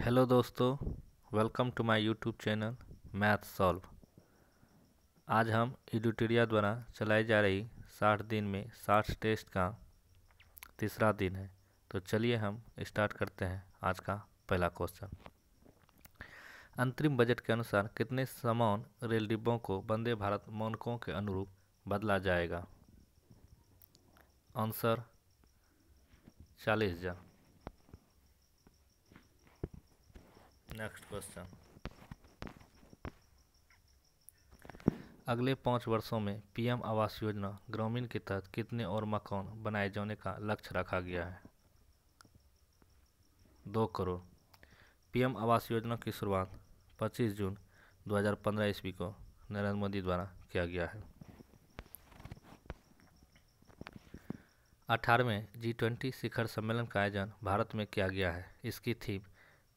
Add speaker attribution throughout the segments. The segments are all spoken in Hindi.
Speaker 1: हेलो दोस्तों, welcome to my YouTube channel math solve. आज हम एडुटोरिया द्वारा चलाई जा रही 60 दिन में 60 टेस्ट का तीसरा दिन है। तो चलिए हम स्टार्ट करते हैं आज का पहला क्वेश्चन। अंतरिम बजट के अनुसार कितने समान रेल डिब्बों को वंदे भारत मानकों के अनुरूप बदला जाएगा? आंसर 40,000। Next question. अगले 5 वर्षों में पीएम आवास योजना ग्रामीण के तहत कितने और मकान बनाए जाने का लक्ष्य रखा गया है? 2 करोड़। पीएम आवास योजना की शुरुआत 25 जून 2015 ईस्वी को नरेंद्र मोदी द्वारा किया गया है। 18वें G20 शिखर सम्मेलन का आयोजन भारत में किया गया है। इसकी थीम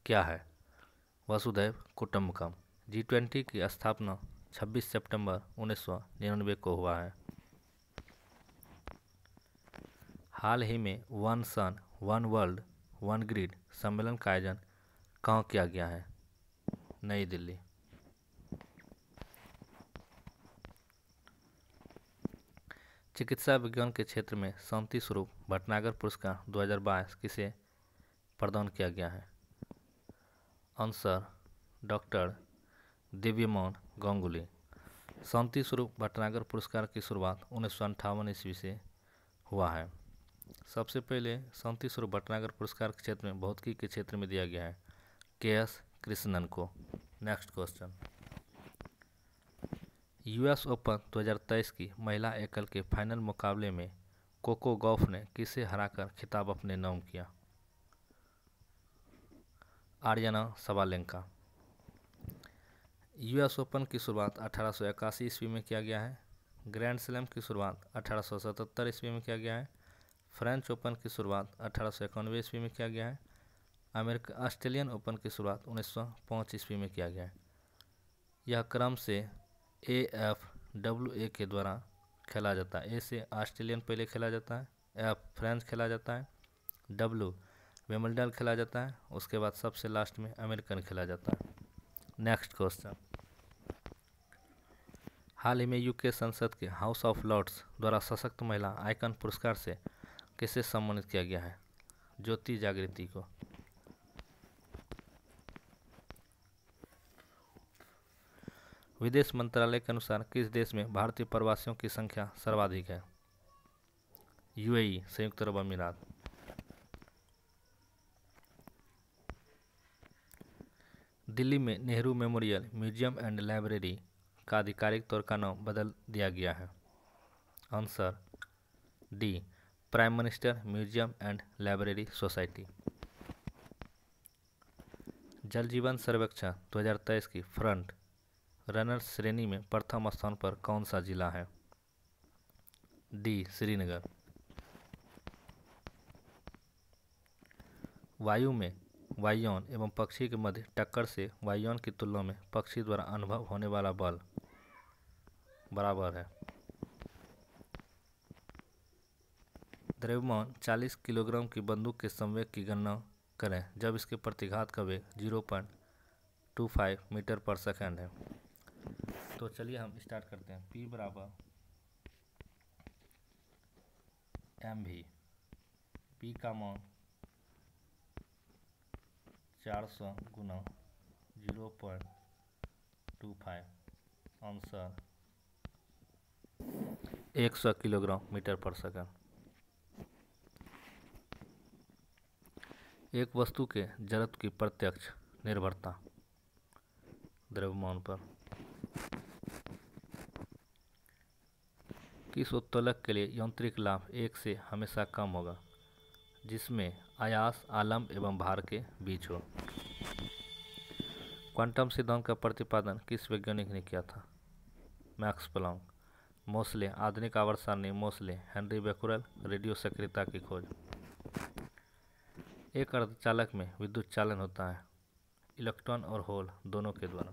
Speaker 1: क्या है? वसुधैव कुटुंबकम। G20 की स्थापना 26 सितंबर 1999 को हुआ है। हाल ही में one sun one world one grid सम्मेलन का आयोजन कहाँ किया गया है? नई दिल्ली। चिकित्सा विज्ञान के क्षेत्र में शांति स्वरूप भटनागर पुरस्कार 2022 किसे प्रदान किया गया है? Answer doctor Divyaman Ganguly. शांति स्वरूप भटनागर पुरस्कार की शुरुआत 1958 ईस्वी से हुआ है। सबसे पहले शांति स्वरूप भटनागर पुरस्कार के क्षेत्र में भौतिकी के क्षेत्र में दिया गया है के.एस. कृष्णन को। Next question. यूएस ओपन 2023 की महिला एकल के फाइनल मुकाबले में कोको गॉफ ने किसे हराकर खिताब अपने नाम किया? Aryna Sabalenka. यूएस ओपन की शुरुआत 1881 ईस्वी में किया गया है। ग्रैंड स्लैम की शुरुआत 1877 ईस्वी में किया गया है। फ्रेंच ओपन की शुरुआत 1891 ईस्वी में किया गया है। ऑस्ट्रेलियन ओपन की शुरुआत 1905 ईस्वी में किया गया है। यह क्रम से AFWA के द्वारा खेला जाता है। ए से ऑस्ट्रेलियन पहले खेला जाता है, एफ फ्रेंच खेला जाता है, W विंबलडन खेला जाता है, उसके बाद सबसे लास्ट में अमेरिकन खेला जाता है। Next question. हाल ही में यूके संसद के हाउस ऑफ लॉर्ड्स द्वारा सशक्त महिला आइकन पुरस्कार से किसे सम्मानित किया गया है? ज्योति जागृति को। विदेश मंत्रालय के अनुसार किस देश में भारतीय प्रवासियों की संख्या सर्वाधिक है? UAE संयुक्त अरब अमीरात। दिल्ली में Nehru memorial museum and library का आधिकारिक तौर का नाम बदल दिया गया है। Answer D prime minister museum and library society. जल जीवन सर्वेक्षण 2023 की फ्रंट रनर श्रेणी में प्रथम स्थान पर कौन सा जिला है? डी श्रीनगर। वायु में वायुयान एवं पक्षी के मध्य टक्कर से वायुयान की तुलना में पक्षी द्वारा अनुभव होने वाला बल बराबर है। द्रव्यमान 40 किलोग्राम की बंदूक के संवेग की गणना करें जब इसके प्रतिघात का वेग 0.25 मीटर पर सेकंड है। तो चलिए हम स्टार्ट करते हैं। P बराबर mv। P का मान 400 गुना 0.25, आंसर 100 किलोग्राम मीटर पर सेकंड। एक वस्तु के जड़त्व की प्रत्यक्ष निर्भरता द्रव्यमान पर। किस उत्तोलक के लिए यांत्रिक लाभ 1 से हमेशा कम होगा? जिसमें आयास आलम्ब एवं भार के बीच हो। क्वांटम सिद्धांत का प्रतिपादन किस वैज्ञानिक ने किया था? Max Planck. मोसले आधुनिक आवर्त सारणी मोसले हेनरी बेकुरेल रेडियो सक्रियता की खोज। एक अर्धचालक में विद्युत चालन होता है इलेक्ट्रॉन और होल दोनों के द्वारा।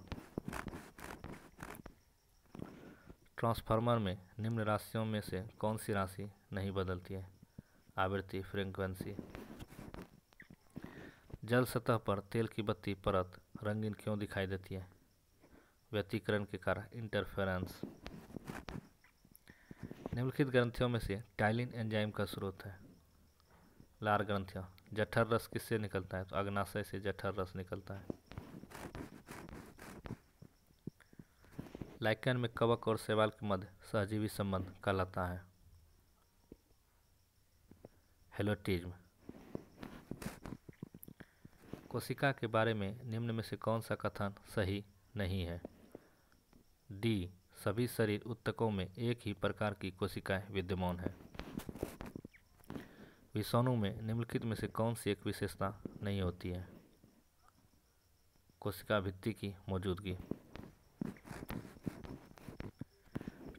Speaker 1: ट्रांसफार्मर में निम्न राशियों में से कौन सी राशि नहीं बदलती है? आवृत्ति फ्रीक्वेंसी। जल सतह पर तेल की बत्ती परत रंगीन क्यों दिखाई देती है? व्यतिकरण के कारण, इंटरफेरेंस। निम्नलिखित ग्रंथियों में से टाइलिन एंजाइम का स्रोत है? लार ग्रंथियां। जठर रस किससे निकलता है? तो अग्नाशय से जठर रस निकलता है। लाइकेन में कवक और शैवाल के मध्य सहजीवी संबंध कहलाता है हेलोटिज्म। कोशिका के बारे में निम्न में से कौन सा कथन सही नहीं है? डी, सभी शरीर ऊतकों में एक ही प्रकार की कोशिकाएं विद्यमान है। विषाणु में निम्नलिखित में से कौन सी एक विशेषता नहीं होती है? कोशिका भित्ति की मौजूदगी।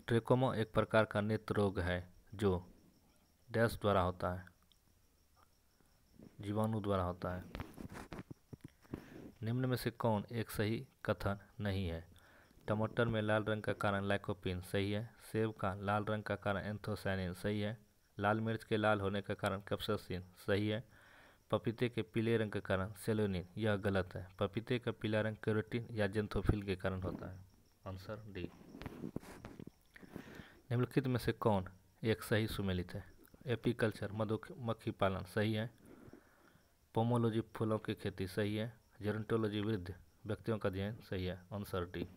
Speaker 1: ट्रेकोमा एक प्रकार का नेत्र रोग है जो डैश द्वारा होता है? जीवाणु द्वारा होता है। निम्न में से कौन एक सही कथन नहीं है? टमाटर में लाल रंग का कारण लाइकोपीन सही है। सेब का लाल रंग का कारण एंथोसायनिन सही है। लाल मिर्च के लाल होने का कारण कैप्साइसिन सही है। पपीते के पीले रंग का कारण सेलोनिन यह गलत है। पपीते का पीला रंग कैरोटीन या जेंथोफिल के कारण होता है। Answer D. निम्नलिखित में से कौन एक सही सुमेलित है? एपीकल्चर मधुमक्खी पालन सही है। पोमोलॉजी फूलों की खेती सही है। जेरोंटोलॉजी वृद्ध व्यक्तियों का अध्ययन सही है। Answer D.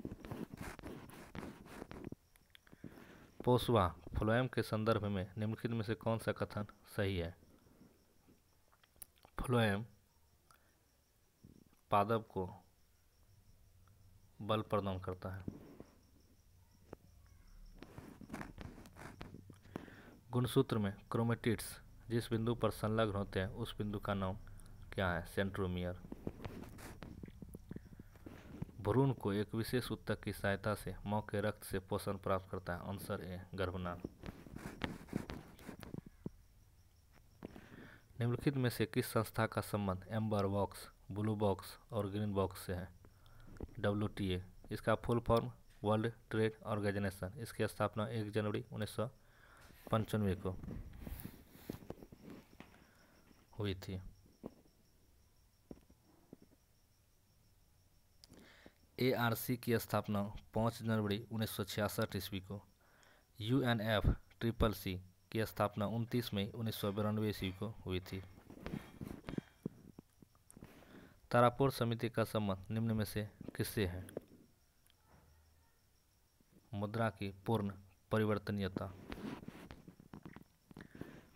Speaker 1: पोस्वा फ्लोएम के संदर्भ में निम्नलिखित में से कौन सा कथन सही है? फ्लोएम पादप को बल प्रदान करता है। गुणसूत्र में क्रोमेटिड्स जिस बिंदु पर संलग्न होते हैं उस बिंदु का नाम क्या है? सेंट्रोमियर। भ्रूण को एक विशेष ऊतक की सहायता से मां के रक्त से पोषण प्राप्त करता है। आंसर ए, गर्भनाल। निम्नलिखित में से किस संस्था का संबंध एम्बर बॉक्स, ब्लू बॉक्स और ग्रीन बॉक्स से है? WTA। इसका full form world trade organisation. इसकी स्थापना 1 जनवरी 1995 को हुई थी। ARC की स्थापना 5 जनवरी 1966 ईस्वी को। UNFCCC की स्थापना 29 मई 1992 ईस्वी को हुई थी। तारापुर समिति का संबंध निम्न में से किससे है? मुद्रा की पूर्ण परिवर्तनीयता।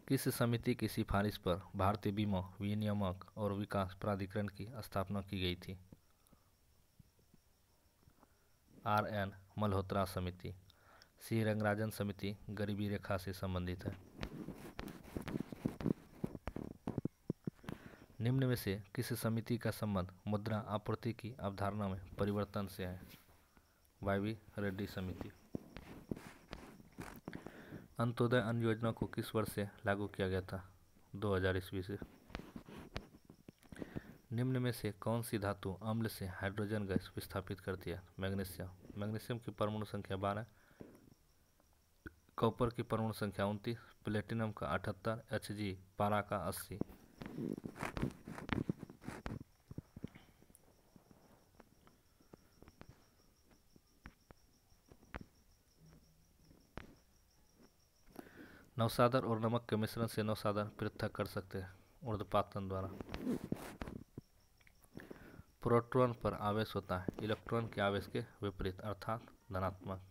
Speaker 1: किस समिति की सिफारिश पर भारतीय बीमा विनियामक और विकास प्राधिकरण की स्थापना की गई थी? RN मल्होत्रा समिति। सी रंगराजन समिति गरीबी रेखा से संबंधित है। निम्न में से किस समिति का संबंध मुद्रा आपूर्ति की अवधारणा में परिवर्तन से है? वाईवी रेड्डी समिति। अंत्योदय अन्न योजना को किस वर्ष से लागू किया गया था? 2000 ईस्वी से। निम्न में से कौन सी धातु अम्ल से हाइड्रोजन गैस विस्थापित करती है? मैग्नीशियम। मैग्नीशियम की परमाणु संख्या 12, कॉपर की परमाणु संख्या 29, प्लेटिनम का 78, Hg पारा का 80। नवसादर और नमक के मिश्रण से नवसादर पृथक कर सकते हैं ऊर्ध्वपातन द्वारा। प्रोटॉन पर आवेश होता है इलेक्ट्रॉन के आवेश के विपरीत अर्थात धनात्मक।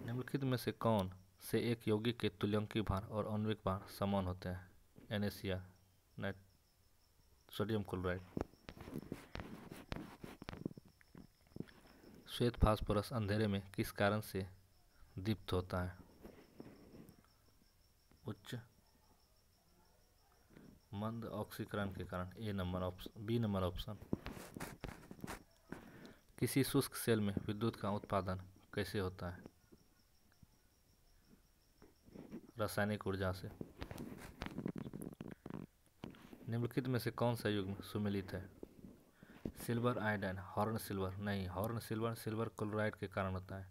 Speaker 1: निम्नलिखित में से कौन से एक यौगिक के तुल्यंकी भार और आणविक भार समान होते हैं? NaCl sodium chloride. श्वेत फास्फोरस अंधेरे में किस कारण से दीप्त होता है? उच्च मंद ऑक्सीकरण के कारण। B number option. किसी शुष्क सेल में विद्युत का उत्पादन कैसे होता है? रासायनिक ऊर्जा से। निम्नलिखित में से कौन सा युग्म सुमेलित है? Silver iodine. हॉर्न सिल्वर नहीं, हॉर्न सिल्वर सिल्वर क्लोराइड के कारण होता है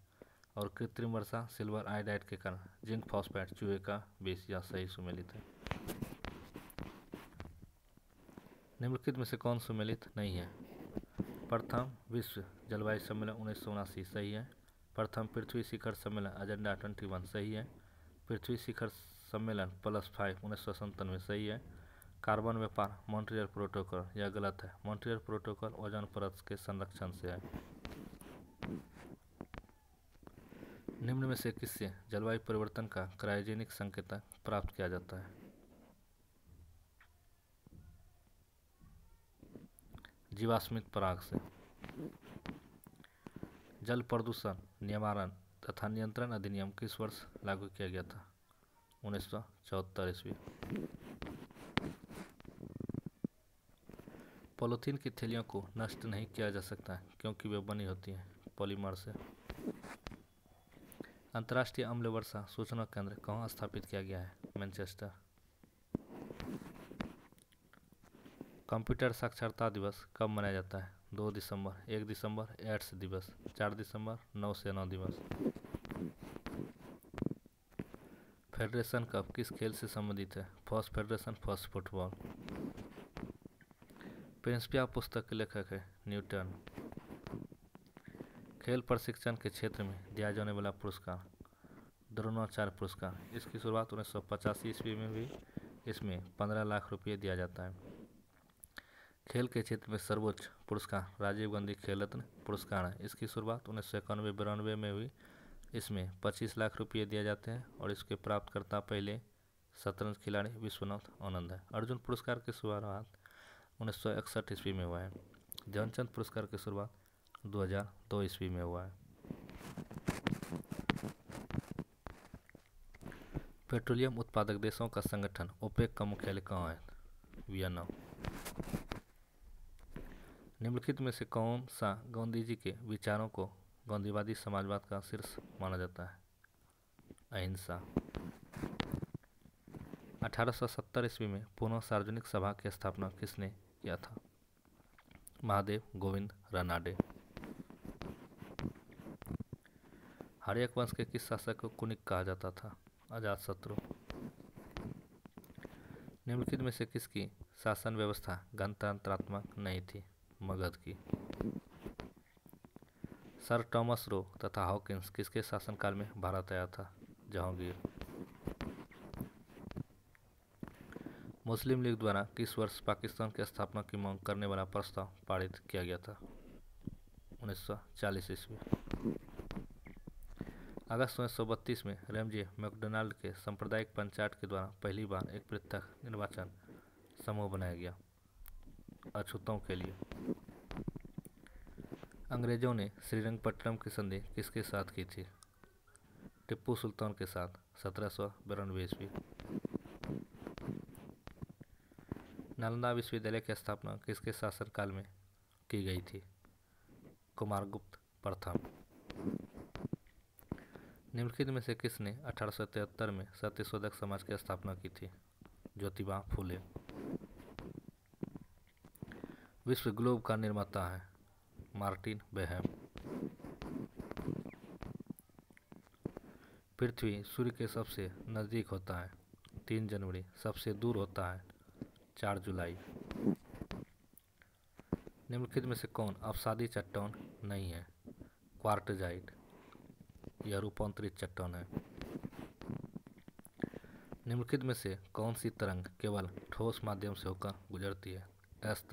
Speaker 1: और कृत्रिम वर्षा सिल्वर आयोडाइड के कारण। जिंक फॉस्फेट चूहे का विष। या सही सुमेलित है। निम्नलिखित में से कौन सुमेलित नहीं है? प्रथम विश्व जलवायु सम्मेलन 1979 सही है। प्रथम पृथ्वी शिखर सम्मेलन एजेंडा 21 सही है। पृथ्वी शिखर सम्मेलन +5 1997 सही है। कार्बन व्यापार मॉन्ट्रियल प्रोटोकॉल यह गलत है। मॉन्ट्रियल प्रोटोकॉल ओजोन परत के संरक्षण से है। निम्न में से किससे जलवायु परिवर्तन का क्रायोजेनिक संकेतक प्राप्त किया जाता है? जीवाश्मिक पराग से। जल प्रदूषण निवारण तथा नियंत्रण अधिनियम किस वर्ष लागू किया गया था? 1974 ईस्वी। पॉलीथीन की थैलियों को नष्ट नहीं किया जा सकता क्योंकि वे बनी होती हैं पॉलीमर से। अंतर्राष्ट्रीय अम्ल वर्षा सूचना केंद्र कहाँ स्थापित किया गया है? मैनचेस्टर। कंप्यूटर साक्षरता दिवस कब मनाया जाता है? 2 दिसंबर, 1 दिसंबर, एड्स दिवस, 4 दिसंबर, 9 से 9 दिवस। फेडरेशन कप किस खेल से संबंधित है? First federation, first football. Principia पुस्तक के लेखक है न्यूटन। खेल प्रशिक्षण के क्षेत्र में दिया जाने वाला पुरस्कार द्रोणाचार्य पुरस्कार। इसकी शुरुआत 1985 ईस्वी में हुई। इसमें 15 लाख रुपये दिया जाता है। खेल के क्षेत्र में सर्वोच्च पुरस्कार राजीव गांधी खेल रत्न पुरस्कार है। इसकी शुरुआत 1991-92 में हुई। इसमें 25 लाख रुपये दिए जाते हैं और इसके प्राप्तकर्ता पहले शतरंज खिलाड़ी विश्वनाथ आनंद है। अर्जुन पुरस्कार की शुरुआत 1961 ईस्वी में हुआ है। ध्यानचंद पुरस्कार की शुरुआत 2002 ईस्वी में हुआ है। पेट्रोलियम उत्पादक देशों का संगठन ओपेक का मुख्यालय कहाँ है? वियना। निम्नलिखित में से कौन सा गांधी जी के विचारों को गांधीवादी समाजवाद का शीर्ष माना जाता है? अहिंसा। 1870 ईस्वी में पुनः सार्वजनिक सभा की स्थापना किसने किया था? महादेव गोविंद रानाडे। हर्यक वंश के किस शासक को कुनिक कहा जाता था? अजातशत्रु। निम्नलिखित में से किसकी शासन व्यवस्था गणतंत्रात्मक नहीं थी? मगध की। सर टॉमस रो तथा हॉकिंस किसके शासनकाल में भारत आया था? जहांगीर। मुस्लिम लीग द्वारा किस वर्ष पाकिस्तान की स्थापना की मांग करने वाला प्रस्ताव पारित किया गया था? 1940 ईस्वी। अगस्त 1932 में रैमजे मैकडोनाल्ड के सांप्रदायिक पंचायत के द्वारा पहली बार एक पृथक निर्वाचन समूह बनाया गया अछूतों के लिए। अंग्रेजों ने श्रीरंगपट्टनम की संधि किसके साथ की थी? टिप्पू सुल्तान के साथ। 1792 ईस्वी। नालंदा विश्वविद्यालय की स्थापना किसके शासनकाल में की गई थी? कुमारगुप्त प्रथम। निम्नलिखित में से किसने 1873 में सत्यशोधक समाज की स्थापना की थी? ज्योतिबा फूले। विश्व ग्लोब का निर्माता है मार्टिन बेहम। पृथ्वी सूर्य के सबसे नज़दीक होता है 3 जनवरी, सबसे दूर होता है 4 जुलाई। निम्नलिखित में से कौन अवसादी चट्टान नहीं है? क्वार्टजाइट, यह रूपांतरित चट्टान है। निम्नलिखित में से कौन सी तरंग केवल ठोस माध्यम से होकर गुजरती है? एस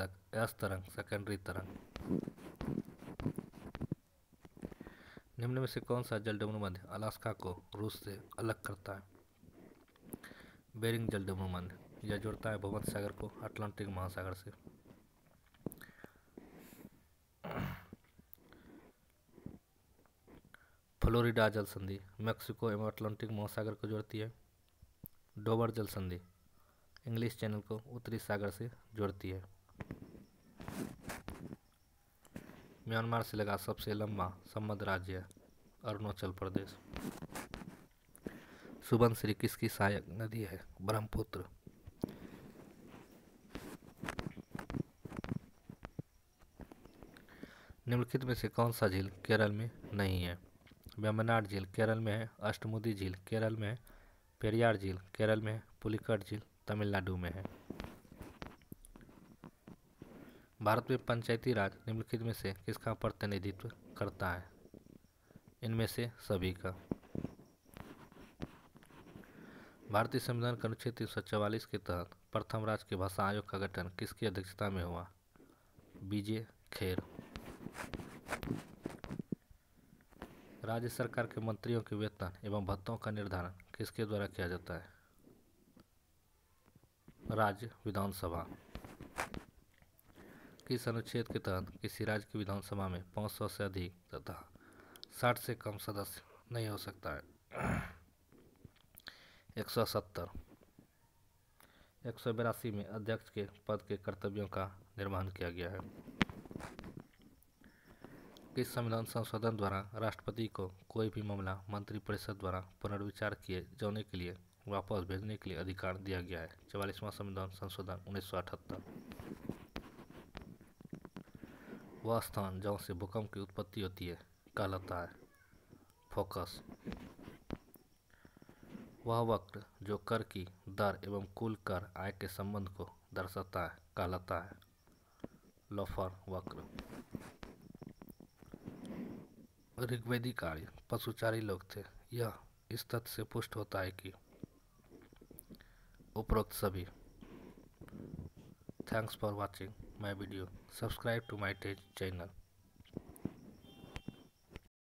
Speaker 1: तरंग, सेकेंडरी तरंग। निम्न में से कौन सा जलडमरू मध्य अलास्का को रूस से अलग करता है? बेरिंग जलडमरू मध्य, यह जोड़ता है भूमध्य सागर को अटलांटिक महासागर से। फ्लोरिडा जल संधि मैक्सिको एवं अटलांटिक महासागर को जोड़ती है। डोबर जल संधि इंग्लिश चैनल को उत्तरी सागर से जोड़ती है। म्यांमार से लगा सबसे लंबा संबद्ध राज्य है अरुणाचल प्रदेश। सुबनसिरी किसकी सहायक नदी है? ब्रह्मपुत्र। निम्नलिखित में से कौन सा झील केरल में नहीं है? वेम्बनाड झील केरल में है, अष्टमुदी झील केरल में है, पेरियार झील केरल में है, पुलिकट झील तमिलनाडु में है। भारत में पंचायती राज निम्नलिखित में से किसका प्रतिनिधित्व करता है? इनमें से सभी का। भारतीय संविधान के अनुच्छेद 344 के तहत प्रथम राष्ट्रीय भाषा आयोग का गठन किसकी अध्यक्षता में हुआ? बीजे खेर। राज्य सरकार के मंत्रियों के वेतन एवं भत्तों का निर्धारण किसके द्वारा किया जाता है? राज्य विधानसभा। किस अनुच्छेद के तहत किसी राज्य की विधानसभा में 500 से अधिक तथा 60 से कम सदस्य नहीं हो सकता है? 170। 182 में अध्यक्ष के पद के कर्तव्यों का निर्वहन किया गया है। किस संविधान संशोधन द्वारा राष्ट्रपति को कोई भी मामला मंत्रिपरिषद द्वारा पुनर्विचार किए जाने के लिए वापस भेजने के लिए अधिकार दिया गया है? 44वां संविधान संशोधन 1978। वह स्थान जहाँ से भूकंप की उत्पत्ति होती है कहलाता है? फोकस। वह वक्र जो कर की दर एवं कुल कर आय के संबंध को दर्शाता है कहलाता है? लोफर वक्र। ऋग्वेदिक आर्य पशुचारी लोग थे, यह इस तथ्य से पुष्ट होता है कि उपरोक्त सभी। Thanks for watching my video. Subscribe to my channel.